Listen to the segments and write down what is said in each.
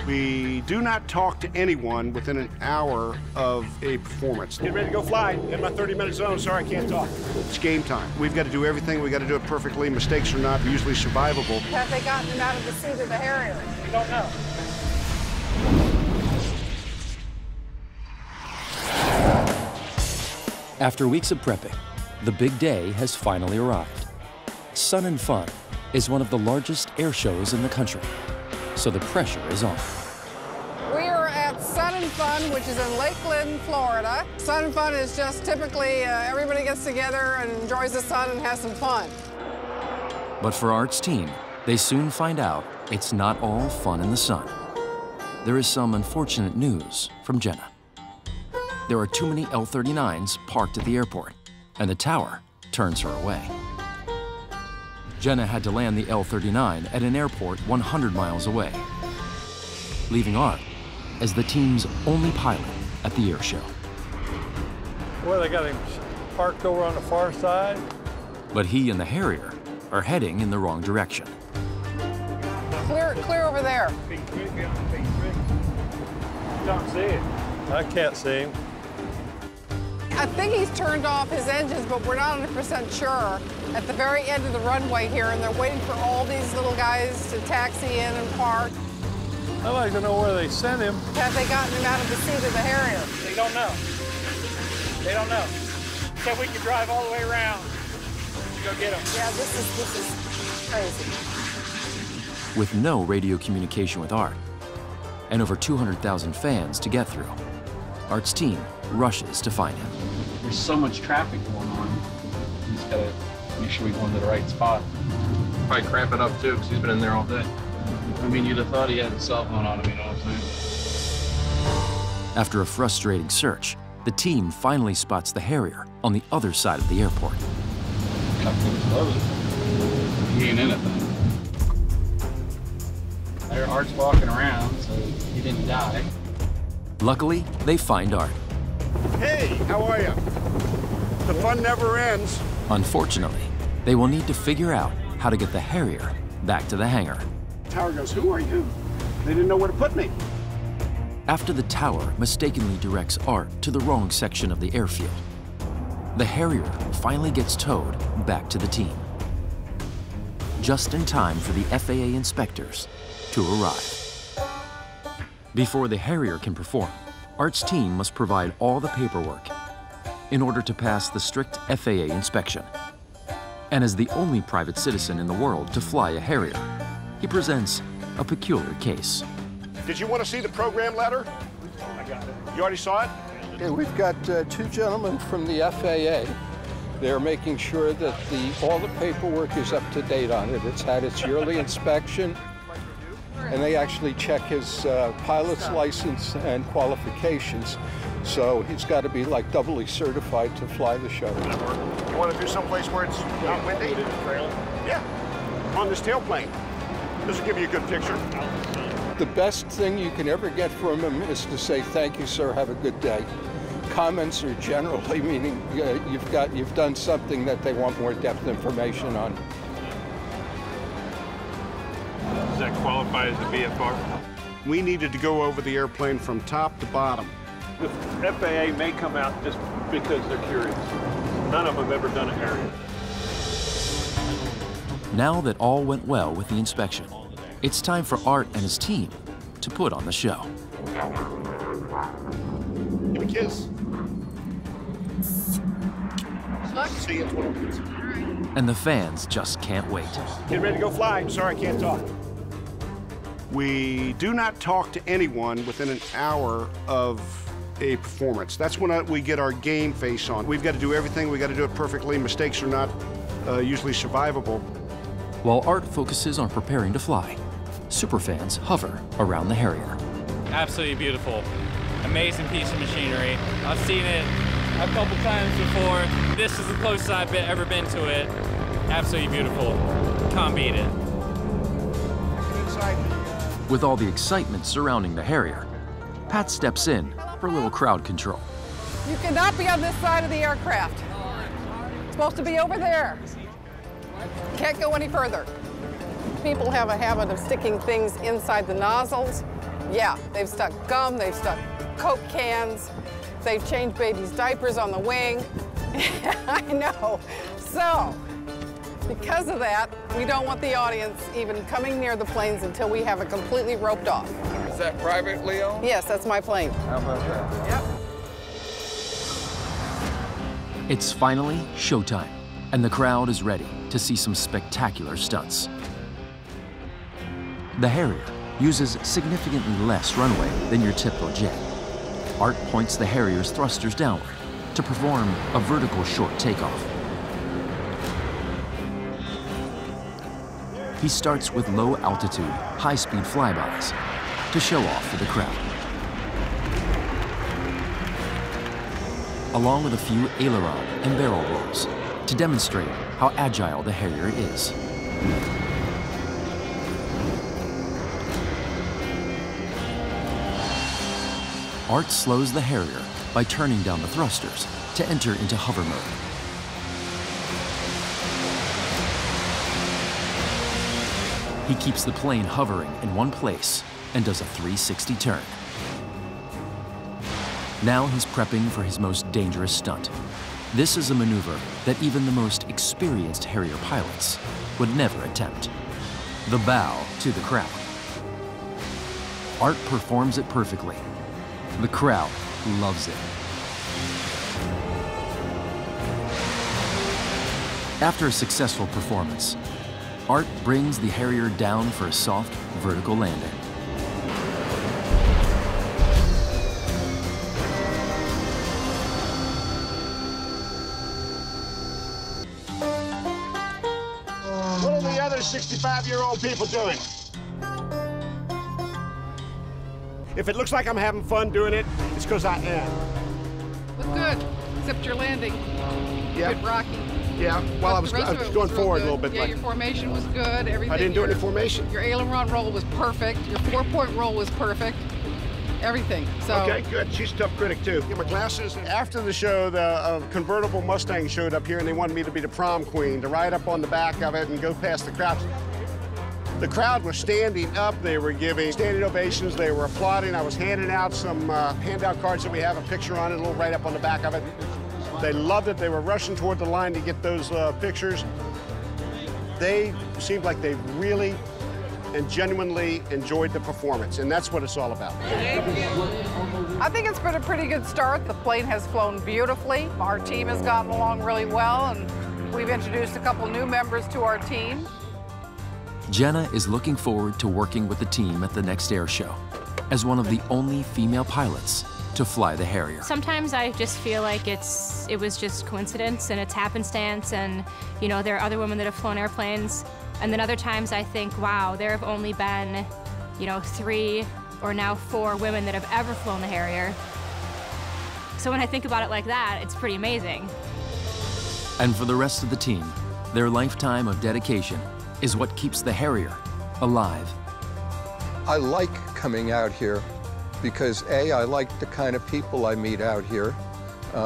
We do not talk to anyone within an hour of a performance. Get ready to go fly. In my 30-minute zone. Sorry, I can't talk. It's game time. We've got to do everything. We've got to do it perfectly. Mistakes are not usually survivable. Have they gotten him out of the seat of the Harrier? We don't know. After weeks of prepping, the big day has finally arrived. Sun and Fun is one of the largest air shows in the country, so the pressure is on. We are at Sun and Fun, which is in Lakeland, Florida. Sun and Fun is just typically everybody gets together and enjoys the sun and has some fun. But for Art's team, they soon find out it's not all fun in the sun. There is some unfortunate news from Jenna. There are too many L-39s parked at the airport, and the tower turns her away. Jenna had to land the L-39 at an airport 100 miles away, leaving Art as the team's only pilot at the air show. Well, they got him parked over on the far side. But he and the Harrier are heading in the wrong direction. Clear over there. Don't see it. I can't see him. I think he's turned off his engines, but we're not 100% sure. At the very end of the runway here, and they're waiting for all these little guys to taxi in and park. I'd like to know where they sent him. Have they gotten him out of the seat of the Harrier? They don't know. They don't know. Said we could drive all the way around to go get him. Yeah, this is crazy. With no radio communication with Art and over 200,000 fans to get through, Art's team rushes to find him. There's so much traffic going on. He's got to make sure we go into the right spot. Probably cramp it up too, because he's been in there all day. I mean, you'd have thought he had a cell phone on him, you know what I'm saying? After a frustrating search, the team finally spots the Harrier on the other side of the airport. Cockpit's loaded. He ain't in it then. There, Art's walking around, so he didn't die. Luckily, they find Art. Hey, how are you? The fun never ends. Unfortunately, they will need to figure out how to get the Harrier back to the hangar. Tower goes, who are you? They didn't know where to put me. After the tower mistakenly directs Art to the wrong section of the airfield, the Harrier finally gets towed back to the team, just in time for the FAA inspectors to arrive. Before the Harrier can perform, Art's team must provide all the paperwork in order to pass the strict FAA inspection. And as the only private citizen in the world to fly a Harrier, he presents a peculiar case. Did you want to see the program letter? I got it. You already saw it? Okay, we've got two gentlemen from the FAA. They're making sure that all the paperwork is up to date on it. It's had its yearly inspection, and they actually check his pilot's license and qualifications. So he's got to be like doubly certified to fly the shuttle. You want to do someplace where it's not windy? Yeah, on this tailplane. This will give you a good picture. The best thing you can ever get from him is to say, "Thank you, sir, have a good day." Comments are generally meaning you've done something that they want more depth information on. Does that qualify as a VFR? We needed to go over the airplane from top to bottom. The FAA may come out just because they're curious. None of them have ever done a Harrier. Now that all went well with the inspection, it's time for Art and his team to put on the show. Give me a kiss. See you. And the fans just can't wait. Get ready to go fly. Sorry, I can't talk. We do not talk to anyone within an hour of a performance. That's when we get our game face on. We've got to do everything. We've got to do it perfectly. Mistakes are not usually survivable. While Art focuses on preparing to fly, superfans hover around the Harrier. Absolutely beautiful. Amazing piece of machinery. I've seen it a couple times before. This is the closest I've ever been to it. Absolutely beautiful. Can't beat it. With all the excitement surrounding the Harrier, Pat steps in for a little crowd control. You cannot be on this side of the aircraft. It's supposed to be over there. Can't go any further. People have a habit of sticking things inside the nozzles. Yeah, they've stuck gum, they've stuck Coke cans, they've changed babies' diapers on the wing. I know. So, because of that, we don't want the audience even coming near the planes until we have it completely roped off. Is that privately owned? Yes, that's my plane. How about that? Yep. It's finally showtime, and the crowd is ready to see some spectacular stunts. The Harrier uses significantly less runway than your typical jet. Art points the Harrier's thrusters downward to perform a vertical short takeoff. He starts with low-altitude, high-speed flybys to show off for the crowd, along with a few aileron and barrel rolls to demonstrate how agile the Harrier is. Art slows the Harrier by turning down the thrusters to enter into hover mode. He keeps the plane hovering in one place and does a 360 turn. Now he's prepping for his most dangerous stunt. This is a maneuver that even the most experienced Harrier pilots would never attempt. The bow to the crowd. Art performs it perfectly. The crowd loves it. After a successful performance, Art brings the Harrier down for a soft, vertical landing. What are the other 65-year-old people doing? If it looks like I'm having fun doing it, it's because I am. Look good, except your landing. Yeah. Good rocky. Yeah, well, I was going forward a little bit. Yeah, like, your formation was good. Everything. I didn't do any formation. Your aileron roll was perfect. Your 4-point roll was perfect. Everything. So. Okay, good. She's a tough critic, too. Get my glasses. After the show, the convertible Mustang showed up here, and they wanted me to be the prom queen, to ride up on the back of it and go past the crowd. The crowd was standing up. They were giving standing ovations. They were applauding. I was handing out some handout cards that we have a picture on it, a little right up on the back of it. They loved it. They were rushing toward the line to get those pictures. They seemed like they really and genuinely enjoyed the performance, and that's what it's all about. I think it's been a pretty good start. The plane has flown beautifully. Our team has gotten along really well, and we've introduced a couple new members to our team. Jenna is looking forward to working with the team at the next air show as one of the only female pilots to fly the Harrier. Sometimes I just feel like it was just coincidence and it's happenstance, and you know, there are other women that have flown airplanes, and then other times I think, wow, there have only been, you know, 3 or now 4 women that have ever flown the Harrier. So when I think about it like that, it's pretty amazing. And for the rest of the team, their lifetime of dedication is what keeps the Harrier alive. I like coming out here because A, I like the kind of people I meet out here.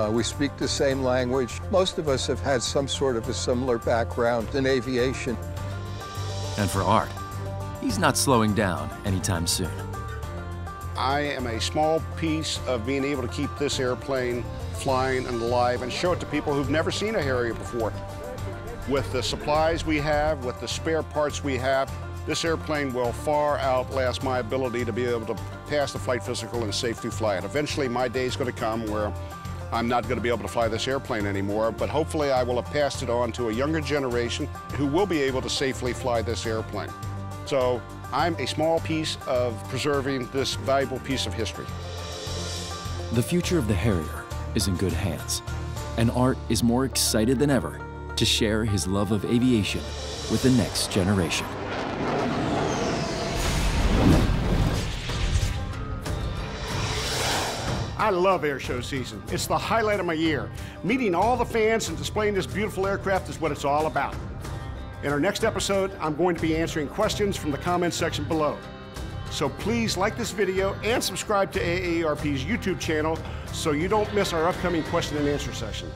We speak the same language. Most of us have had some sort of a similar background in aviation. And for Art, he's not slowing down anytime soon. I am a small piece of being able to keep this airplane flying and alive and show it to people who've never seen a Harrier before. With the supplies we have, with the spare parts we have, this airplane will far outlast my ability to be able to pass the flight physical and safely fly it. Eventually, my day is going to come where I'm not going to be able to fly this airplane anymore, but hopefully I will have passed it on to a younger generation who will be able to safely fly this airplane. So I'm a small piece of preserving this valuable piece of history. The future of the Harrier is in good hands, and Art is more excited than ever to share his love of aviation with the next generation. I love air show season. It's the highlight of my year. Meeting all the fans and displaying this beautiful aircraft is what it's all about. In our next episode, I'm going to be answering questions from the comments section below. So please like this video and subscribe to AARP's YouTube channel so you don't miss our upcoming question and answer session.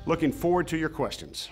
Looking forward to your questions.